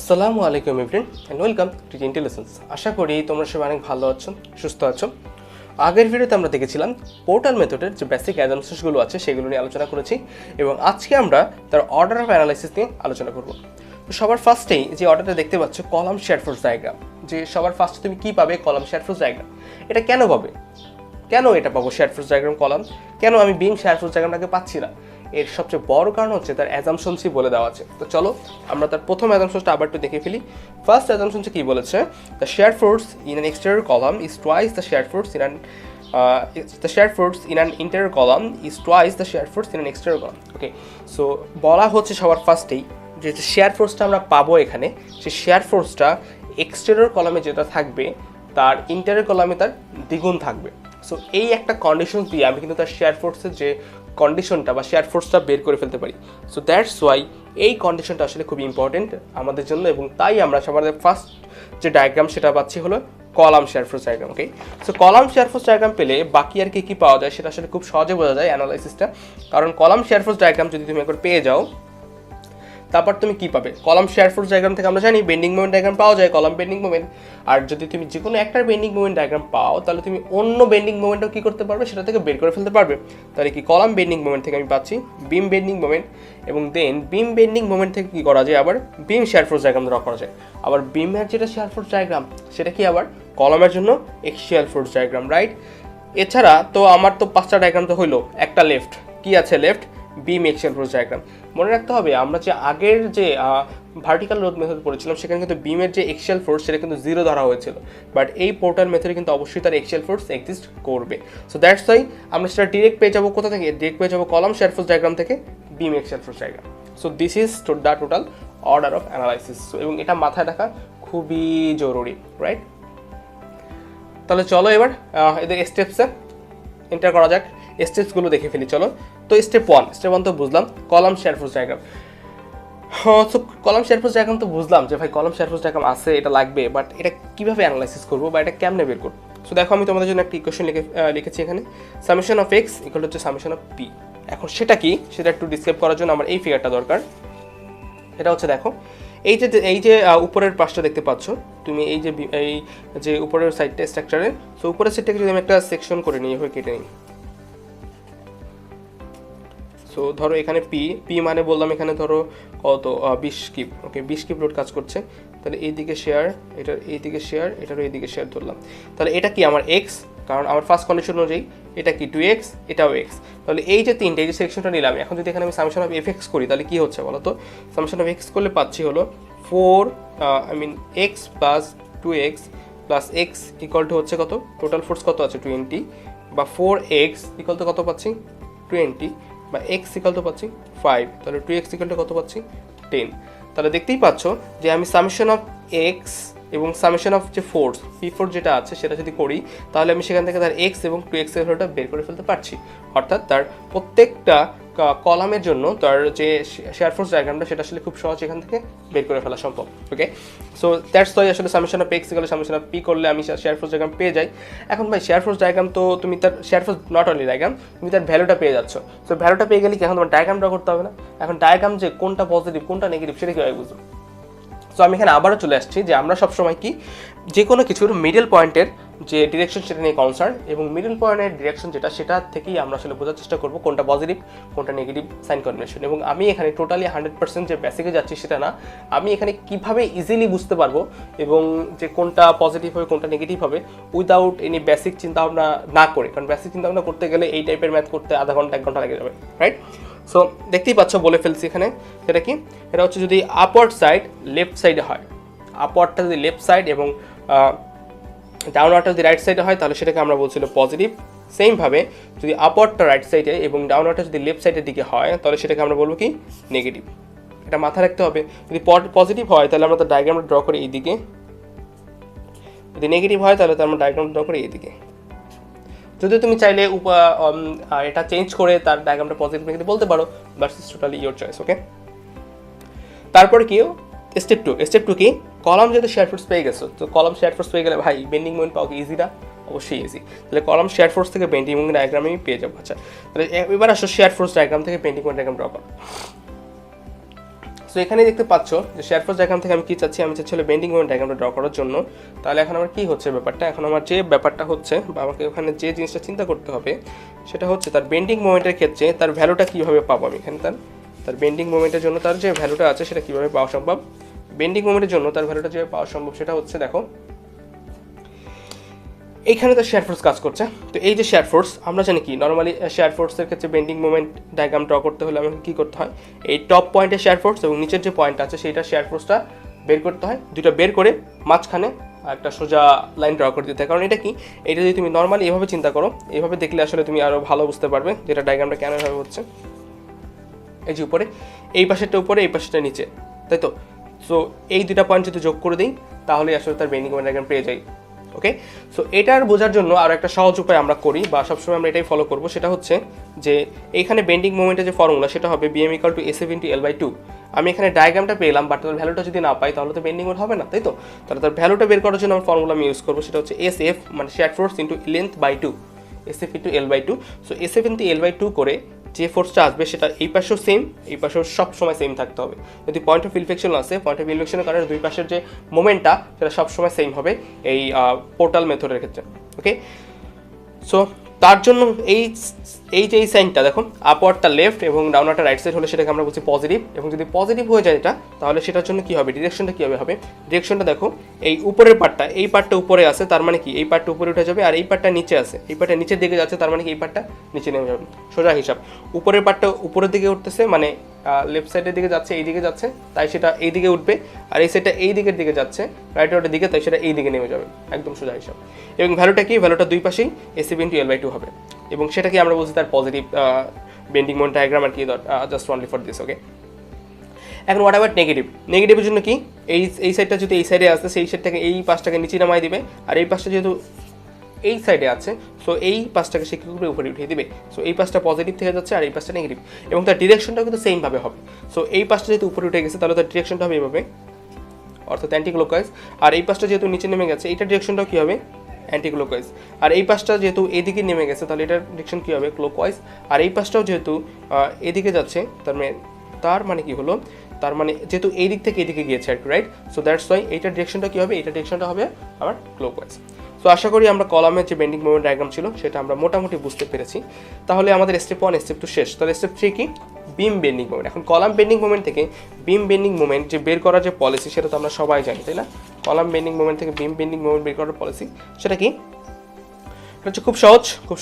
আসসালামু আলাইকুম everyone and welcome to Intelligence. আশা করি তোমরা সবাই অনেক ভালো আছো, সুস্থ আছো। আগের ভিডিওতে আমরা দেখেছিলাম পোর্টাল মেথডের যে বেসিক অ্যাজাম্পশনসগুলো আছে সেগুলো নিয়ে আলোচনা করেছি এবং আজকে আমরা তার অর্ডার অফ অ্যানালাইসিস নিয়ে আলোচনা করব। তো সবার ফার্স্টেই যে অর্ডারটা দেখতে পাচ্ছ কলাম শেয়ার ফোর্স ডায়াগ্রাম, যে সবার ফার্স্টে তুমি কী পাবে? Column shear force diagram. এটা কেন পাবে? কেন এটা পাবো শেয়ার ফোর্স ডায়াগ্রাম কলাম? কেন আমি বিম শেয়ার ফোর্স ডায়াগ্রামটাকে পাচ্ছি না? এর সবচেয়ে বড় কারণ হচ্ছে তার অ্যাজাম্পশনসই বলে দেওয়া আছে। তো চলো আমরা তার প্রথম অ্যাজাম্পশনটা আবার একটু দেখে ফেলি। ফার্স্ট অ্যাজাম্পশনটা কি বলেছে? The share force in an exterior column is twice the share force in an interior column is twice the share force in an exterior column. Okay, so বলা হচ্ছে সবার ফার্স্টেই যে শেয়ার ফোর্সটা আমরা পাবো এখানে, সেই শেয়ার ফোর্সটা এক্সটেরিয়র কলামে যেটা থাকবে তার ইন্টেরিয়র কলামে তার দ্বিগুণ থাকবে। সো এই একটা কন্ডিশন দিয়ে আমি কিন্তু তার শেয়ার ফোর্সের যে কন্ডিশনটা বা শেয়ার ফোর্সটা বের করে ফেলতে পারি। সো দ্যাটস ওয়াই এই কন্ডিশনটা আসলে খুব ইম্পর্টেন্ট আমাদের জন্য, এবং তাই আমরা আমাদের ফার্স্ট যে ডায়াগ্রাম সেটা পাচ্ছি হলো column shear force diagram. Okay, so column shear force diagram পেলে বাকি আর কি পাওয়া যায় সেটা আসলে খুব সহজে বোঝা যায় অ্যানালাইসিসটা। কারণ কলাম শেয়ার ফোর্স ডায়াগ্রাম যদি তুমি একবার পেয়ে যাও, তারপর তুমি কি পাবে? কলাম শেয়ার ফোর্স ডায়াগ্রাম থেকে আমরা জানি বেন্ডিং মোমেন্ট ডায়াগ্রাম পাওয়া যায়, কলাম বেন্ডিং মোমেন্ট। আর যদি তুমি যে কোনো একটার বেন্ডিং মোমেন্ট ডায়াগ্রাম পাও তাহলে তুমি অন্য বেন্ডিং মোমেন্টও কী করতে পারবে? সেটা থেকে বের করে ফেলতে পারবে। তাহলে কি কলাম বেন্ডিং মোমেন্ট থেকে আমি পাচ্ছি বিম বেন্ডিং মোমেন্ট, এবং দেন বিম বেন্ডিং মোমেন্ট থেকে কী করা যায়? আবার বিম শেয়ার ফোর্স ডায়াগ্রাম ড্র করা যায়। আবার বিমের যেটা শেয়ার ফোর্স ডায়াগ্রাম সেটা কি আবার কলামের জন্য এক্সিয়াল ফোর্স ডায়াগ্রাম, রাইট? এছাড়া তো আমার তো 5টা ডায়াগ্রাম তো হইলো, একটা লেফট। কি আছে লেফট? বিম এক্সিয়াল ফোর্স ডায়াগ্রাম। মনে রাখতে হবে আমরা যে আগের যে ভার্টিক্যাল লোড মেথড পড়েছিলাম সেখানে কিন্তু বিমের যে এক্সিয়াল ফোর্স সেটা কিন্তু 0 ধরা হয়েছিল, বাট এই পোর্টাল মেথডে কিন্তু অবশ্যই তার এক্সিয়াল ফোর্স এক্সিস্ট করবে। সো দ্যাটস ওয়াই আমরা সেটা ডিরেক্ট পেয়ে যাবো কোথা থেকে? ডিরেক্ট পেয়ে যাবো কলাম শেয়ার ফোর্স ডায়াগ্রাম থেকে beam axial force diagram. So this is the total order of analysis, এবং এটা মাথায় রাখা খুবই জরুরি, রাইট? তাহলে চলো এবার এদের স্টেপসে এন্টার করা যাক, স্টেপসগুলো দেখে ফেলি। চলো, তো স্টেপ ওয়ান তো বুঝলাম column shear force diagram. So column shear force diagram তো বুঝলাম যে ভাই কলাম শেয়ার ফোর্স ডায়াগ্রাম আছে, এটা লাগবে, বাট এটা কীভাবে অ্যানালাইসিস করবো বা এটা কেমনে বের করবো? সো দেখো আমি তোমাদের জন্য একটা ইকুয়েশন লিখেছি এখানে, সামেশন অফ এক্স ইকুয়াল হচ্ছে সামেশন অফ পি। এখন সেটা কি সেটা একটু ডিসক্রাইব করার জন্য আমার এই ফিগারটা দরকার। এটা হচ্ছে দেখো এই যে উপরের পাশটা দেখতে পাচ্ছ তুমি, এই যে উপরের সাইডটা স্ট্রাকচারের, সো উপরের সাইডটাকে যদি আমি একটা সেকশন করে নিই, এভাবে কেটে নিই। সো ধরো এখানে পি মানে বললাম এখানে ধরো কত 20 কিউব। ওকে, 20 কিউব লোড কাজ করছে। তাহলে এইদিকে শেয়ার, এটার এইদিকে শেয়ার, এটারও এইদিকে শেয়ার ধরলাম। তাহলে এটা কি আমার এক্স, কারণ আমার ফার্স্ট কন্ডিশন অনুযায়ী এটা কি 2x, এটাও এক্স। তাহলে এই যে তিনটে এই যে সেকশনটা নিলাম, এখন যদি এখানে আমি সামেশন অফ এফ এক্স করি তাহলে কী হচ্ছে বলো তো? সামেশন অফ এক্স করলে পাচ্ছি হলো x plus 2x plus x equal to হচ্ছে কত? টোটাল ফোর্স কত আছে? 20, বা 4x ইকুয়াল টু কত পাচ্ছি? 20, বা এক্স ইকাল তো পাচ্ছি 5, তাহলে 2x ইকাল টু কত পাচ্ছি? 10। তাহলে দেখতেই পাচ্ছ যে আমি সামেশন অফ এক্স এবং সামেশন অফ যে ফোর্স P4 যেটা আছে সেটা যদি করি তাহলে আমি সেখান থেকে তার এক্স এবং 2x এর ভ্যালুটা বের করে ফেলতে পারছি। অর্থাৎ তার প্রত্যেকটা কলামের জন্য তার যে শেয়ার ফোর্স ডায়াগ্রামটা সেটা আসলে খুব সহজ এখান থেকে বের করে ফেলা সম্ভব। ওকে, সো দ্যাটস ওয়াই আসলে summation of x equal summation of P করলে আমি শেয়ার ফোর্স ডায়াগ্রাম পেয়ে যাই। এখন ভাই শেয়ার ফোর্স ডায়াগ্রাম তো তুমি তার share force not only diagram, তুমি তার ভ্যালুটা পেয়ে যাচ্ছ। সো ভ্যালুটা পেয়ে গেলে কি এখন তোমার ডায়াগ্রাম ড্র করতে হবে না? এখন ডায়াগ্রাম যে কোনটা পজিটিভ কোনটা নেগেটিভ সেটা কীভাবে বুঝবো? সো আমি এখানে আবারও চলে আসছি যে আমরা সবসময় কি যে কোনো কিছুর মিডল পয়েন্টের যে ডিরেকশন সেটা নিয়ে কনসার্ন, এবং মিডল পয়েন্টের ডিরেকশন যেটা সেটা থেকেই আমরা আসলে বোঝার চেষ্টা করবো কোনটা পজিটিভ কোনটা নেগেটিভ সাইন কনভেনশন। এবং আমি এখানে টোটালি 100% যে বেসিকে যাচ্ছি সেটা না, আমি এখানে কিভাবে ইজিলি বুঝতে পারবো এবং যে কোনটা পজিটিভ হবে কোনটা নেগেটিভ হবে উইদাউট এনি বেসিক চিন্তাভাবনা না করে, কারণ বেসিক চিন্তাভাবনা করতে গেলে এই টাইপের ম্যাথ করতে আধা ঘন্টা 1 ঘন্টা লেগে যাবে, রাইট? সো দেখতেই পাচ্ছ বলে ফেলছি এখানে, সেটা কি? এটা হচ্ছে যদি আপওয়ার্ড সাইড লেফট সাইডে হয়, আপওয়ার্ডটা যদি লেফট সাইড এবং ডাউনওয়ার্ডটা যদি রাইট সাইডে হয় তাহলে সেটাকে আমরা বলছিল পজিটিভ। সেমভাবে যদি আপওয়ার্ডটা রাইট সাইডে এবং ডাউনওয়ার্ডটা যদি লেফট সাইডের দিকে হয় তাহলে সেটাকে আমরা বলবো কি? নেগেটিভ। এটা মাথায় রাখতে হবে। যদি পজিটিভ হয় তাহলে আমরা তার ডায়াগ্রামটা ড্র করি এইদিকে, যদি নেগেটিভ হয় তাহলে আমরা ডায়াগ্রামটা ড্র করি এইদিকে। যদি তুমি চাইলে এটা চেঞ্জ করে তার ডায়াগ্রামটা পজিটিভ নেগেটিভ বলতে পারো, but it's totally your choice. Okay, তারপরে কি স্টেপ টু কি? কলাম যেহেতু শেয়ার ফোর্স পেয়ে গেছো, তো কলাম শেয়ার ফোর্স পেয়ে গেলে ভাই বেন্ডিং মোমেন্ট পাওয়া কি ইজি না? অবশ্যই ইজি। তাহলে কলাম শেয়ার ফোর্স থেকে বেন্ডিং মোমেন্ট ডায়াগ্রাম আমি পেয়ে যাবো। আচ্ছা, তাহলে এবার আসো শেয়ার ফোর্স ডায়াগ্রাম থেকে বেন্ডিং মোমেন্ট ডায়াগ্রাম ড্র করো। সো এখানে দেখতে পাচ্ছ যে শেয়ার ফোর্স ডায়াগ্রাম থেকে আমি কি চাচ্ছি, আমি চাচ্ছি বেন্ডিং মোমেন্ট ডায়াগ্রামটা ড্র করার জন্য। তাহলে এখন আমার কি হচ্ছে ব্যাপারটা, এখন আমার যে ব্যাপারটা হচ্ছে বা আমাকে ওখানে যে জিনিসটা চিন্তা করতে হবে সেটা হচ্ছে তার বেন্ডিং মোমেন্টের ক্ষেত্রে তার ভ্যালুটা কীভাবে পাবো আমি এখানে। তার বেন্ডিং মোমেন্টের জন্য তার যে ভ্যালুটা আছে সেটা কীভাবে পাওয়া সম্ভব। বেন্ডিং মোমেন্টের জন্য তার ভ্যালুটা যেভাবে পাওয়া সম্ভব সেটা হচ্ছে, দেখো এইখানে তো শেয়ার ফোর্স কাজ করছে। তো এই যে শেয়ার ফোর্স, আমরা জানি কি নর্মালি শেয়ার ফোর্সের ক্ষেত্রে বেন্ডিং মোমেন্ট ডায়াগ্রাম ড্র করতে হলে আমাকে কী করতে হয়, এই টপ পয়েন্টে শেয়ার ফোর্স এবং নিচের যে পয়েন্ট আছে সেইটা শেয়ার ফোর্সটা বের করতে হয়, দুটো বের করে মাঝখানে একটা সোজা লাইন ড্র করে দিতে হয়। কারণ এটা কি, এটা যদি তুমি নর্মালি এভাবে চিন্তা করো, এইভাবে দেখলে আসলে তুমি আরও ভালো বুঝতে পারবে যেটা ডায়াগ্রামটা কেন এভাবে হচ্ছে। এই যে উপরে, এই পাশেরটা উপরে, এই পাশেরটা নিচে, তাই তো। সো এই দুটা পয়েন্ট যদি যোগ করে দিই তাহলে আসলে তার বেন্ডিং মোমেন্ট ডায়াগ্রাম পেয়ে যাই। ওকে, সো এটার বোঝার জন্য আরও একটা সহজ উপায় আমরা করি বা সবসময় আমরা এটাই ফলো করবো, সেটা হচ্ছে যে এইখানে বেন্ডিং মোমেন্টের যে ফর্মুলা সেটা হবে BM = SF × L/2। আমি এখানে ডায়াগ্রামটা পেলাম, বাট তার ভ্যালুটা যদি না পাই তাহলে তো বেন্ডিং মোমেন্ট হবে না, তাই তো। তাহলে তার ভ্যালুটা বের করার জন্য আমার ফর্মুলা আমি ইউজ করবো, সেটা হচ্ছে SF মানে share force × লেন্থ/2, SF × L/2। So SF × L/2 করে যে ফোর্সটা আসবে সেটা এই পাশেও সেম, এই পাশেও সব সময় সেম থাকতে হবে। যদি পয়েন্ট অফ ইনফ্লেকশন আসে, পয়েন্ট অফ ইনফ্লেকশনের কারণে দুই পাশের যে মোমেন্টটা সেটা সবসময় সেম হবে এই পোর্টাল মেথডের ক্ষেত্রে। ওকে, সো তার জন্য এই যে এই সাইনটা দেখো, আপওয়ার্ডটা লেফট এবং ডাউনওয়ার্ডটা রাইট সাইড হলে সেটাকে আমরা বলছি পজিটিভ। এবং যদি পজিটিভ হয়ে যায় এটা, তাহলে সেটার জন্য কী হবে, ডিরেকশনটা কীভাবে হবে। ডিরেকশনটা দেখো, এই উপরের পার্টটা, এই পার্টটা উপরে আসে, তার মানে কি এই পার্টটা উপরে উঠে যাবে, আর এই পার্টটা নিচে আসে, এই পার্টটা নিচের দিকে যাচ্ছে, তার মানে কি এই পার্টটা নিচে নেমে যাবে। সোজা হিসাব, উপরের পার্টটা উপরের দিকে উঠতেছে মানে লেফট সাইডের দিকে যাচ্ছে, এই দিকে যাচ্ছে, তাই সেটা এই দিকে উঠবে, আর এই সাইডটা এই দিকের দিকে যাচ্ছে রাইট ওয়ার্ডের দিকে, তাই সেটা এই দিকে নেমে যাবে, একদম সোজা হিসাব। এবং ভ্যালুটা কি, ভ্যালুটা দুই পাশেই SF × L/2 হবে। এবং সেটাকে আমরা বলছি তার পজিটিভ বেন্ডিং মোমেন্ট ডায়াগ্রাম আর কি, জাস্ট অনলি ফর দিস। ওকে, এখন হোয়াট অ্যাবাউট নেগেটিভ। নেগেটিভের জন্য কি, এই সাইডটা যদি এই সাইডে আসে, সেই সাইডটাকে এই পাশটাকে নিচে নামাই দিবে, আর এই পাশটা যেহেতু এই সাইডে আছে, সো এই পাশটাকে সে কী করে উপরে উঠিয়ে দিবে। সো এই পাশটা পজিটিভ থেকে যাচ্ছে আর এই পাশটা নেগেটিভ, এবং তার ডিরেকশনটাও কিন্তু সেমভাবে হবে। সো এই পাশটা যেহেতু উপরে উঠে গেছে তাহলে তার ডিরেকশনটা হবে এইভাবে, অর্থাৎ অ্যান্টি ক্লকওয়াইজ। আর এই পাশটা যেহেতু নিচে নেমে গেছে, এইটার ডিরেকশনটাও কী হবে, অ্যান্টি ক্লকওয়াইজ। আর এই পাশটা যেহেতু এদিকে নেমে গেছে তাহলে এটার ডিরেকশন কী হবে, ক্লকওয়াইজ। আর এই পাশটাও যেহেতু এদিকে যাচ্ছে, তার মানে কি হলো, তার মানে যেহেতু এই দিক থেকে এদিকে গিয়েছে আর কি, রাইট। সো দ্যাটস ওয়াই এইটার ডিরেকশনটা কী হবে, এইটার ডিরেকশনটা হবে আমার ক্লকওয়াইজ। সো আশা করি আমরা কলামের যে বেন্ডিং মোমেন্ট ডায়াগ্রাম ছিল সেটা আমরা মোটামুটি বুঝতে পেরেছি। তাহলে আমাদের স্টেপ 1 স্টেপ 2 শেষ। তাহলে স্টেপ 3 কি, বিম বেন্ডিং মোমেন্ট। এখন কলাম বেন্ডিং মোমেন্ট থেকে বিম বেন্ডিং মোমেন্ট যে বের করার যে পলিসি সেটা তো আমরা সবাই জানি, তাই না। কলাম বেন্ডিং মোমেন্ট থেকে বিম বেন্ডিং মোমেন্ট বের করার পলিসি সেটা কি, এটা হচ্ছে খুব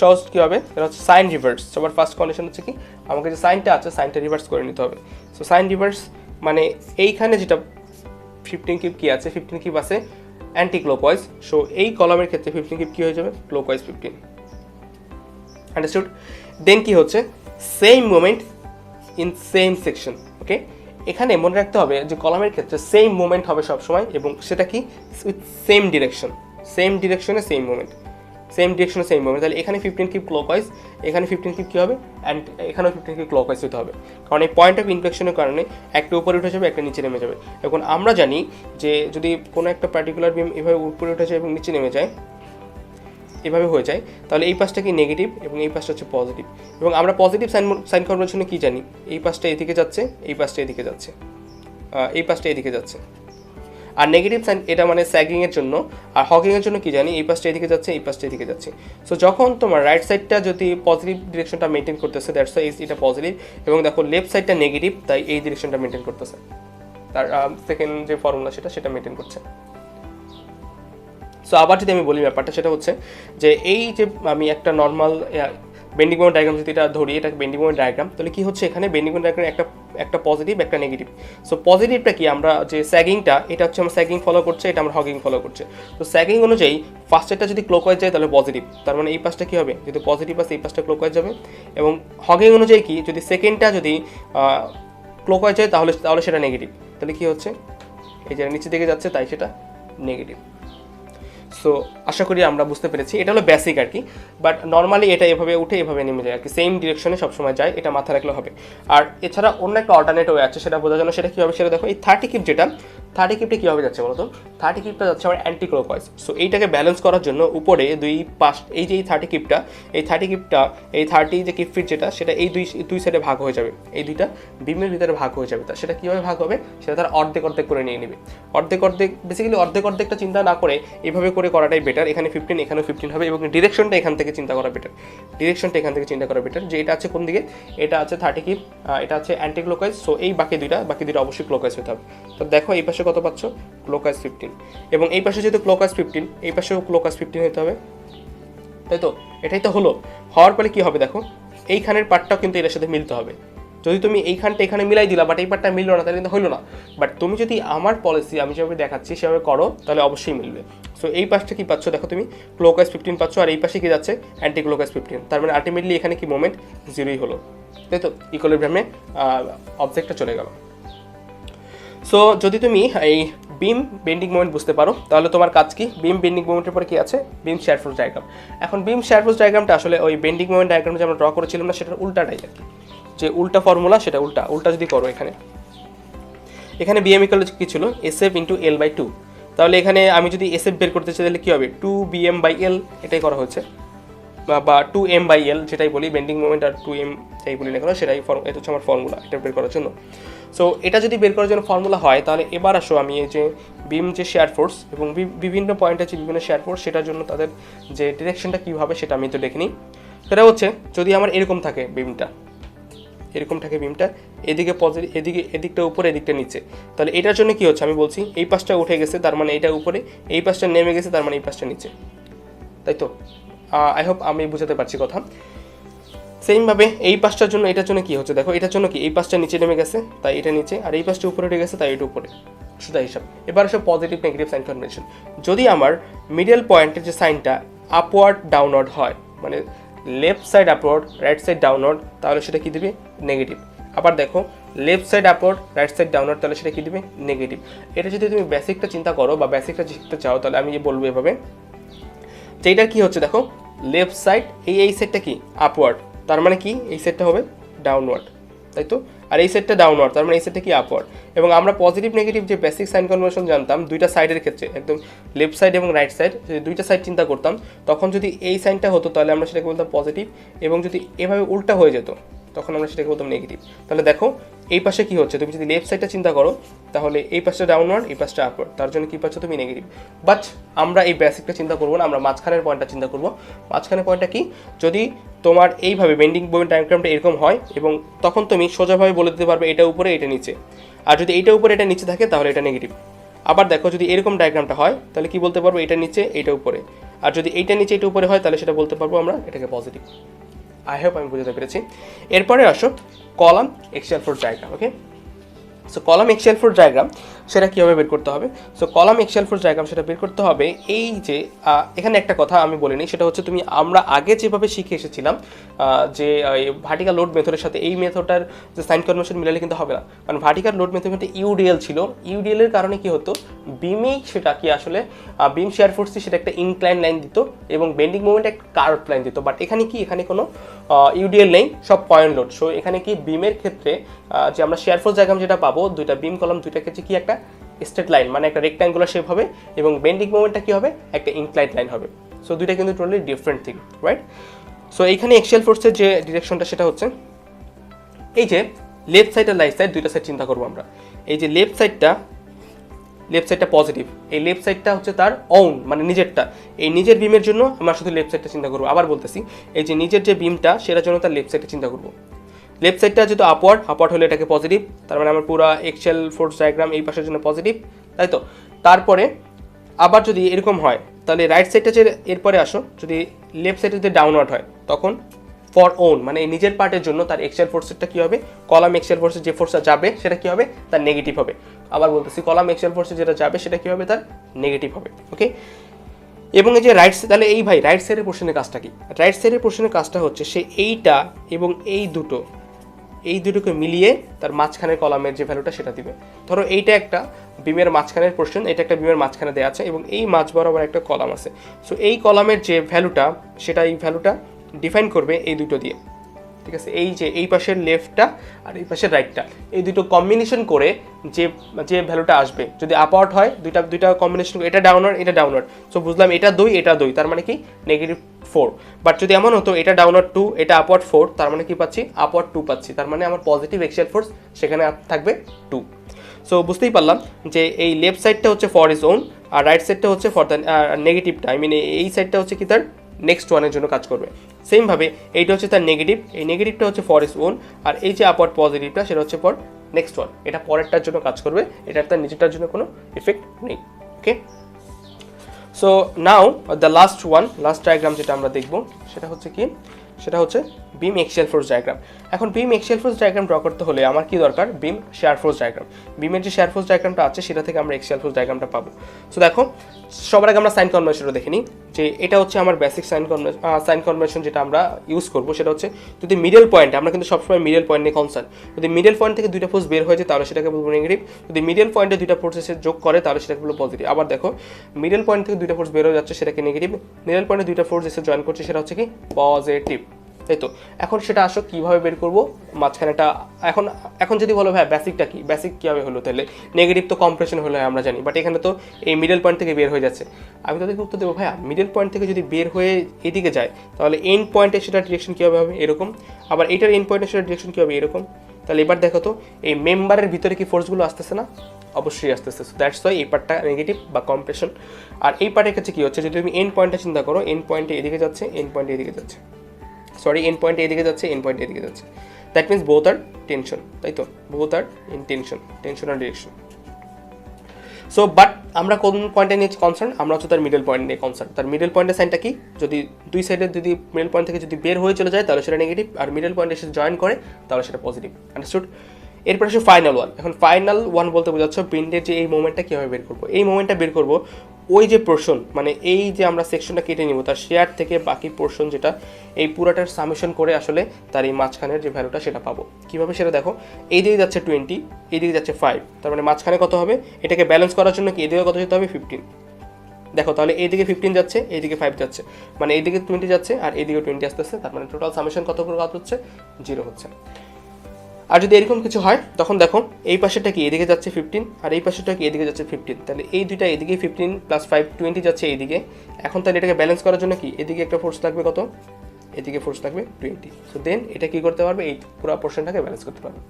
সহজ কী হবে, এটা হচ্ছে সাইন রিভার্স। সবার ফার্স্ট কন্ডিশন হচ্ছে কি, আমাকে যে সাইনটা আছে সাইনটা রিভার্স করে নিতে হবে। সো সাইন রিভার্স মানে এইখানে যেটা 15 কিউব কি আছে, 15 কিউব আছে অ্যান্টি ক্লকওয়াইজ। সো এই কলামের ক্ষেত্রে 15 কিউব কী হয়ে যাবে, ক্লকওয়াইজ 15। আন্ডারস্টুড। দেন কি হচ্ছে, same moment in same section. Okay, এখানে মনে রাখতে হবে যে কলামের ক্ষেত্রে সেম মোমেন্ট হবে সবসময়, এবং সেটা কি উইথ সেম ডিরেকশনে সেম মোমেন্ট, তাহলে এখানে 15 কিউব ক্লকওয়াইজ, এখানে 15 কিউব কী হবে, অ্যান্ড এখানেও 15 কিউব ক্লকওয়াইজ হতে হবে। কারণ এই পয়েন্ট অফ ইনফ্লেকশনের কারণে একটা উপরে উঠে যাবে, একটা নিচে নেমে যাবে। এখন আমরা জানি যে যদি কোনো একটা পার্টিকুলার বিম এভাবে উপরে উঠে যায় এবং নিচে নেমে যায়, এভাবে হয়ে যায়, তাহলে এই পাশটা কি নেগেটিভ এবং এই পাশটা হচ্ছে পজিটিভ। এবং আমরা পজিটিভ সাইন করার জন্য কী জানি, এই পাশটা এদিকে যাচ্ছে, এই পাশটা এদিকে যাচ্ছে, এই পাশটা এদিকে যাচ্ছে। আর নেগেটিভ সাইন এটা মানে স্যাগিংয়ের জন্য, আর হকিংয়ের জন্য কি জানি, এই পাশটা এদিকে যাচ্ছে, এই পাশটা এদিকে যাচ্ছে। সো যখন তোমার রাইট সাইডটা যদি পজিটিভ ডিরেকশনটা মেনটেন করতেছে, দ্যাটস ওয়াই এটা পজিটিভ, এবং দেখো লেফট সাইডটা নেগেটিভ, তাই এই ডিরেকশনটা মেনটেন করতেছে, তার সেকেন্ড যে ফর্মুলা সেটা মেনটেন করছে। সো আবার যদি আমি বলি ব্যাপারটা, সেটা হচ্ছে যে এই যে আমি একটা নর্মাল বেন্ডিং মোমেন্ট ডায়াগ্রাম যদি এটা ধরি, এটা বেন্ডিং মোমেন্ট ডায়াগ্রাম, তাহলে কি হচ্ছে এখানে বেন্ডিং মোমেন্ট ডায়াগ্রামে একটা পজিটিভ একটা নেগেটিভ। সো পজিটিভটা কি, আমরা যে স্যাগিংটা, এটা হচ্ছে আমরা স্যাগিং ফলো করছে, এটা আমরা হগিং ফলো করছে। তো স্যাগিং অনুযায়ী ফার্স্টেরটা যদি ক্লকওয়াইজ যায় তাহলে পজিটিভ, তার মানে এই পাশটা কী হবে, যদি পজিটিভ আসে এই পাশটা ক্লকওয়াইজ যাবে। এবং হগিং অনুযায়ী কি, যদি সেকেন্ডটা যদি ক্লকওয়াইজ যায় তাহলে সেটা নেগেটিভ। তাহলে কী হচ্ছে, এই যে নিচের দিকে যাচ্ছে তাই সেটা নেগেটিভ। সো আশা করি আমরা বুঝতে পেরেছি, এটা হলো বেসিক আর কি। বাট নর্মালি এটা এভাবে উঠে এভাবে নেমে যায় আর কি, সেম ডিরেকশনে সবসময় যায়, এটা মাথায় রাখলে হবে। আর এছাড়া অন্য একটা অল্টারনেট ওয়ে আছে, সেটা বোঝার জন্য সেটা কী হবে, সেটা দেখো এই 30 কিউব যেটা থার্টি কিপটা কীভাবে যাচ্ছে বলো তো? থার্টি কিপটা যাচ্ছে আমার অ্যান্টি ক্লকওয়াইজ। সো এইটাকে ব্যালেন্স করার জন্য উপরে দুই পাশ এই যে এই থার্টি কিপটা এই থার্টি যে কিপ ফিট যেটা সেটা এই দুই সাইডে ভাগ হয়ে যাবে, এই দুইটা বিমের ভিতরে ভাগ হয়ে যাবে। তা সেটা কীভাবে ভাগ হবে? সেটা তারা অর্ধেক করে নিয়ে নেবে। অর্ধেক বেসিক্যালি অর্ধেকটা চিন্তা না করে এইভাবে করে করাটাই বেটার। এখানে 15 এখানেও 15 হবে এবং ডিরেকশনটা এখান থেকে চিন্তা করা বেটার। যে এটা আছে কোন দিকে? এটা আছে থার্টি কিপ, এটা আছে অ্যান্টি ক্লকওয়াইজ। সো এই বাকি দুইটা অবশ্যই ক্লকওয়াইজ হতে হবে। তো দেখো এই পাশে কত পাচ্ছ? ক্লকওয়াইজ 15, এবং এই পাশে যেহেতু ক্লকওয়াইজ 15, এই পাশেও ক্লকওয়াইজ 15 হতে হবে, তাই তো? এটাই তো হলো। হওয়ার পরে কী হবে দেখো, এইখানের পার্টটাও কিন্তু এটার সাথে মিলতে হবে। যদি তুমি এইখানটা এখানে মিলাই দিলা বাট এই পার্টটা মিললো না, তাহলে কিন্তু হলো না। বাট তুমি যদি আমার পলিসি আমি যেভাবে দেখাচ্ছি সেভাবে করো তাহলে অবশ্যই মিলবে। সো এই পাশটা কি পাচ্ছ দেখো, তুমি ক্লকওয়াইজ 15 পাচ্ছ, আর এই পাশে কি যাচ্ছে? Anti clockwise 15। তার মানে আলটিমেটলি এখানে কি মোমেন্ট? জিরোই হলো, তাই তো? ইকুইলিব্রিয়ামে অবজেক্টটা চলে গেল। সো যদি তুমি এই বিম বেন্ডিং মোমেন্ট বুঝতে পারো তাহলে তোমার কাজ কি? বিম বেন্ডিং মোমেন্টের পরে কি আছে? বিম শেয়ার ফোর্স ডায়াগ্রাম। এখন বিম শেয়ার ফোর্স ডায়াগ্রামটা আসলে ওই বেন্ডিং মোমেন্ট ডায়াগ্রাম যে আমরা ড্র করেছিলাম না, সেটার উল্টাটাই আর কি। যে উল্টা ফর্মুলা সেটা উল্টা যদি করো, এখানে বিএম ইকুয়াল কি ছিল? SF into L/2। তাহলে এখানে আমি যদি SF বের করতে চাই তাহলে কী হবে? 2BM/L, এটাই করা হয়েছে, বা 2M/L যেটাই বলি, বেন্ডিং মোমেন্ট আর 2M যাই বলি না কেন সেটাই এটা হচ্ছে আমার ফর্মুলা এটা বের করার জন্য। সো এটা যদি বের করার জন্য ফর্মুলা হয় তাহলে এবার আসো আমি এই যে বিম যে শেয়ার ফোর্স এবং বিভিন্ন পয়েন্টে যে বিভিন্ন শেয়ার ফোর্স সেটার জন্য তাদের যে ডিরেকশনটা কী হবে সেটা আমি তো দেখে নিই। সেটা হচ্ছে যদি আমার এরকম থাকে বিমটা, এদিকে পজিটিভ, এদিকটা উপরে, এদিকটা নিচে, তাহলে এটার জন্য কি হচ্ছে আমি বলছি, এই পাশটা উঠে গেছে তার মানে এটা উপরে, এই পাশটা নেমে গেছে তার মানে এই পাশটা নিচে, তাই তো? আই হোপ আমি বুঝাতে পারছি কথা। সেমভাবে এই পাশটার জন্য এটার জন্য কি হচ্ছে দেখো, এটার জন্য কি এই পাশটা নিচে নেমে গেছে তাই এটা নিচে, আর এই পাশটা উপরে উঠে গেছে তাই এটা উপরে, সোজা হিসাব। এবার আসলে পজিটিভ নেগেটিভ সাইন কনভেনশন। যদি আমার মিডল পয়েন্টের যে সাইনটা আপওয়ার্ড ডাউনওয়ার্ড হয়, মানে left side upward right side downward, তাহলে সেটা কী দিবে? নেগেটিভ। আবার দেখো left side upward right side downward, তাহলে সেটা কী দিবে? নেগেটিভ। এটা যদি তুমি বেসিকটা চিন্তা করো বা বেসিকটা শিখতে চাও তাহলে আমি যে বলবো এভাবে যে এটা কী হচ্ছে দেখো, লেফট সাইড এই সাইডটা কি আপওয়ার্ড, তার মানে কি এই সাইডটা হবে ডাউনওয়ার্ড, তাই তো? আর এই সাইডটা ডাউনওয়ার্ড, তার মানে এই সাইডটা কি আপওয়ার্ড। এবং আমরা পজিটিভ নেগেটিভ যে বেসিক সাইন কনভেনশন জানতাম দুইটা সাইডের ক্ষেত্রে, একদম লেফট সাইড এবং রাইট সাইড, যদি দুইটা সাইড চিন্তা করতাম তখন যদি এই সাইনটা হতো তাহলে আমরা সেটাকে বলতাম পজিটিভ, এবং যদি এভাবে উল্টা হয়ে যেত তখন আমরা সেটাকে বলতাম নেগেটিভ। তাহলে দেখো এই পাশে কি হচ্ছে, তুমি যদি লেফট সাইডটা চিন্তা করো তাহলে এই পাশটা ডাউনওয়ার্ড এই পাশটা আপওয়ার্ড, তার জন্য কী পাচ্ছ তুমি? নেগেটিভ। বাট আমরা এই বেসিকটা চিন্তা করবো না, আমরা মাঝখানের পয়েন্টটা চিন্তা করবো। মাঝখানের পয়েন্টটা কি? যদি তোমার এইভাবে বেন্ডিং মোমেন্ট ডায়াগ্রামটা এরকম হয় এবং তখন তুমি সোজাভাবে বলে দিতে পারবে এটা উপরে এটা নিচে, আর যদি এটা উপরে এটা নিচে থাকে তাহলে এটা নেগেটিভ। আবার দেখো যদি এরকম ডায়াগ্রামটা হয় তাহলে কি বলতে পারবো? এটা নিচে এটা উপরে, আর যদি এইটা নিচে এটা উপরে হয় তাহলে সেটা বলতে পারবো আমরা এটাকে পজিটিভ। আই হোপ আমি বুঝতে পেরেছি। এরপরে আসো column axial force diagram. Okay, so column axial force diagram সেটা কীভাবে বের করতে হবে? So column axial force diagram সেটা বের করতে হবে এই যে এখানে একটা কথা আমি বলিনি, সেটা হচ্ছে তুমি আমরা আগে যেভাবে শিখে এসেছিলাম যে ভার্টিক্যাল লোড মেথডের সাথে এই মেথডটার যে সাইন কনভেনশন মিলালে কিন্তু হবে না। কারণ ভার্টিক্যাল লোড মেথডে ইউডিএল ছিল, ইউডিএলের কারণে কি হতো, বিমেই সেটা কি আসলে বিম শেয়ার ফোর্সটি সেটা একটা ইনক্লাইন লাইন দিত এবং বেন্ডিং মোমেন্ট একটা কার্ভ লাইন দিত। বাট এখানে কি, এখানে কোনো ইউডিএল নেই, সব পয়েন্ট লোড। সো এখানে কি বিমের ক্ষেত্রে যে আমরা শেয়ার ফোর্স ডায়াগ্রাম যেটা পাবো, দুইটা বিম কলাম দুইটা ক্ষেত্রে কি একটা স্ট্রেট লাইন মানে একটা রেক্ট্যাঙ্গুলার শেপ হবে, এবং বেন্ডিং মোমেন্টটা কি হবে? একটা ইনক্লাইন লাইন হবে। সো দুইটা কিন্তু totally different thing, right? So এইখানে এক্সিয়াল ফোর্সের যে ডিরেকশনটা সেটা হচ্ছে এই যে লেফট সাইড আর রাইট সাইড দুইটা সাইড চিন্তা করবো আমরা। এই যে লেফট সাইডটা পজিটিভ, এই লেফট সাইডটা হচ্ছে তার ওন মানে নিজেরটা, এই নিজের বিমের জন্য আমরা শুধু লেফট সাইডটা চিন্তা করবো। আবার বলতেছি এই যে নিজের যে বিমটা সেটার জন্য তার লেফট সাইডটা চিন্তা করবো। লেফট সাইডটা যেহেতু আপওয়ার্ড হলে এটাকে পজিটিভ, তার মানে আমার পুরো এক্সিয়াল ফোর্স ডায়াগ্রাম এই পাশের জন্য পজিটিভ, তাই তো? তারপরে আবার যদি এরকম হয় তাহলে রাইট সাইডটা যে এরপরে আসো, যদি লেফট সাইডে যদি ডাউনওয়ার্ড হয় তখন ফর ওন মানে এই নিজের পার্টের জন্য তার এক্সিয়াল ফোর্সেরটা কী হবে? কলাম এক্সিয়াল ফোর্সের যে ফোর্সটা যাবে সেটা কী হবে? তার নেগেটিভ হবে। আবার বলতেছি কলাম এক্সিয়াল ফোর্সে যেটা যাবে সেটা কী হবে? তার নেগেটিভ হবে। ওকে, এবং এই যে রাইট সাইড, তাহলে এই ভাই রাইট সাইডের পোর্শনের কাজটা কি? রাইট সাইডের পোর্শনের কাজটা হচ্ছে সে এইটা এবং এই দুটোকে মিলিয়ে তার মাঝখানের কলামের যে ভ্যালুটা সেটা দিবে। ধরো এইটা একটা বিমের মাঝখানের পোর্শন, এটা একটা বিমের মাঝখানে দেওয়া আছে এবং এই মাঝ বরাবর একটা কলাম আছে। সো এই কলামের যে ভ্যালুটা সেটা এই ভ্যালুটা ডিফাইন করবে এই দুটো দিয়ে। ঠিক আছে, এই যে এই পাশের লেফটটা আর এই পাশের রাইটটা, এই দুটো কম্বিনেশন করে যে যে ভ্যালুটা আসবে, যদি আপওয়ার্ড হয় দুইটা কম্বিনেশন, এটা ডাউনওয়ার্ড এটা ডাউনওয়ার্ড, সো বুঝলাম এটা 2 এটা 2, তার মানে কি -4। বাট যদি এমন হতো এটা ডাউনওয়ার্ড 2 এটা আপওয়ার্ড 4, তার মানে কি পাচ্ছি আপওয়ার্ড 2 পাচ্ছি, তার মানে আমার পজিটিভ এক্সিয়াল ফোর্স সেখানে থাকবে 2। সো বুঝতেই পারলাম যে এই লেফট সাইডটা হচ্ছে ফর ইজ ওন, আর রাইট সাইডটা হচ্ছে ফর দ্য নেগেটিভটা, আই মিন এই সাইডটা হচ্ছে কি তার নেক্সট ওয়ানের জন্য কাজ করবে। সেমভাবে এইটা হচ্ছে তার নেগেটিভ, এই নেগেটিভটা হচ্ছে ফর ইজ ওন, আর এই যে আপওয়ার্ড পজিটিভটা সেটা হচ্ছে ফর নেক্সট ওয়ান, এটা পরেরটার জন্য কাজ করবে, এটা তার নিজেরটার জন্য কোনো এফেক্ট নেই। Okay, so now the last diagram যেটা আমরা দেখব সেটা হচ্ছে কি, সেটা হচ্ছে বিম এক্সিয়াল ফোর্স ডায়াগ্রাম। এখন বিম এক্সিয়াল ফোর্স ডায়াগ্রাম ড্র করতে হলে আমার কি দরকার, বিম শেয়ার ফোর্স ডায়াগ্রাম। বিমের যে শেয়ার ফোর্স ডায়াগ্রামটা আছে সেটা থেকে আমরা এক্সিয়াল ফোর্স ডায়াগ্রামটা পাবো। সো দেখো সবার আগে আমরা সাইন কনভেনশনটা দেখে নিই, যে এটা হচ্ছে আমার বেসিক সাইন কনভেনশন যেটা আমরা ইউজ করবো, সেটা হচ্ছে যদি মিডল পয়েন্ট, আমরা কিন্তু সবসময় মিডল পয়েন্ট নিয়ে কনসার্ন, যদি মিডল পয়েন্ট থেকে দুইটা ফোর্স বের হয়ে যায় তাহলে সেটাকে বলবো নেগেটিভ, যদি মিডল পয়েন্টে দুইটা ফোর্স এসে যোগ করে তাহলে সেটাকে বলবো পজিটিভ। আবার দেখো মিডল পয়েন্ট থেকে দুইটা ফোর্স বের হয়ে যাচ্ছে সেটাকে নেগেটিভ, মিডল পয়েন্টে দুইটা ফোর্স এসে জয়েন করছে সেটা হচ্ছে কি পজিটিভ, তাই তো। এখন সেটা আসো কীভাবে বের করবো মাঝখানেটা, এখন যদি বলো ভাই বেসিকটা কি, বেসিক কীভাবে হলো, তাহলে নেগেটিভ তো কম্প্রেশন হলে আমরা জানি, বাট এখানে তো এই মিডল পয়েন্ট থেকে বের হয়ে যাচ্ছে। আমি তাদেরকে উত্তর দেবো ভাইয়া মিডল পয়েন্ট থেকে যদি বের হয়ে এদিকে যায় তাহলে এন্ড পয়েন্টে সেটা ডিরেকশন কীভাবে হবে এরকম, আবার এইটার এন্ড পয়েন্টে সেটা ডিরেকশন কী হবে এরকম। তাহলে এবার দেখো তো এই মেম্বারের ভিতরে কি ফোর্সগুলো আসতেছে না, অবশ্যই আসতেছে। সো দ্যাটস ওয়াই এই পার্টটা নেগেটিভ বা কম্প্রেশন। আর এই পার্টের কাছে কী হচ্ছে, যদি তুমি এন্ড পয়েন্টটা চিন্তা করো, এন্ড পয়েন্টে এদিকে যাচ্ছে, এন্ড পয়েন্টে এদিকে যাচ্ছে, সরি এন্ড পয়েন্ট এদিকে যাচ্ছে, এন্ড পয়েন্ট এদিকে যাচ্ছে, that means both are tension, তাই তো, বোথ আর ইন টেনশন আর ডিরেকশন। সো বাট আমরা কোন পয়েন্টে নিয়ে কনসার্ন, আমরা হচ্ছে তার মিডল পয়েন্ট নিয়ে কনসার্ন। তার মিডল পয়েন্টের সাইনটা কি, যদি দুই সাইডে যদি মিডল পয়েন্ট থেকে যদি বের হয়ে চলে যায় তাহলে সেটা নেগেটিভ, আর মিডল পয়েন্টে এসে জয়েন করে তাহলে সেটা পজিটিভ। আন্ডারস্টুড। এরপর আসে ফাইনাল ওয়ান। এখন ফাইনাল ওয়ান বলতে বোঝাচ্ছ পিন্ডের যে এই মোমেন্টটা কীভাবে বের করবো, এই মোমেন্টটা বের করবো ওই যে পোর্শন, মানে এই যে আমরা সেকশনটা কেটে নিব তার শেয়ার থেকে বাকি পোর্শন যেটা, এই পুরাটার সামেশন করে আসলে তার এই মাঝখানের যে ভ্যালুটা সেটা পাবো। কীভাবে সেটা দেখো, এই দিকে যাচ্ছে 20, এই দিকে যাচ্ছে 5, তার মানে মাঝখানে কত হবে, এটাকে ব্যালেন্স করার জন্য কি এদিকে কত যেতে হবে 15। দেখো তাহলে এইদিকে 15 যাচ্ছে, এইদিকে 5 যাচ্ছে, মানে এইদিকে 20 যাচ্ছে আর এইদিকে 20 আসতেছে, তার মানে টোটাল সামেশন কত করে কত হচ্ছে 0 হচ্ছে। আর যদি এরকম কিছু হয় তখন দেখো এই পাশেরটা কি এদিকে যাচ্ছে 15 আর এই পাশেরটা কি এদিকে যাচ্ছে 15, তাহলে এই দুইটা এদিকে 15 + 5 20 যাচ্ছে এইদিকে। এখন তাহলে এটাকে ব্যালেন্স করার জন্য কি এদিকে একটা ফোর্স লাগবে কত, এদিকে ফোর্স লাগবে 20। সো দেন এটা কি করতে পারবে, এই পুরো পোর্শনটাকে ব্যালেন্স করতে পারবে।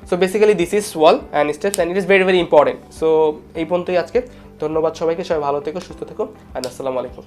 So basically this is wall and steps and it is very very important. So এই পর্যন্তই আজকে, ধন্যবাদ সবাইকে, সবাই ভালো থেকো, সুস্থ থেকো, অ্যান্ড আসসালামু আলাইকুম।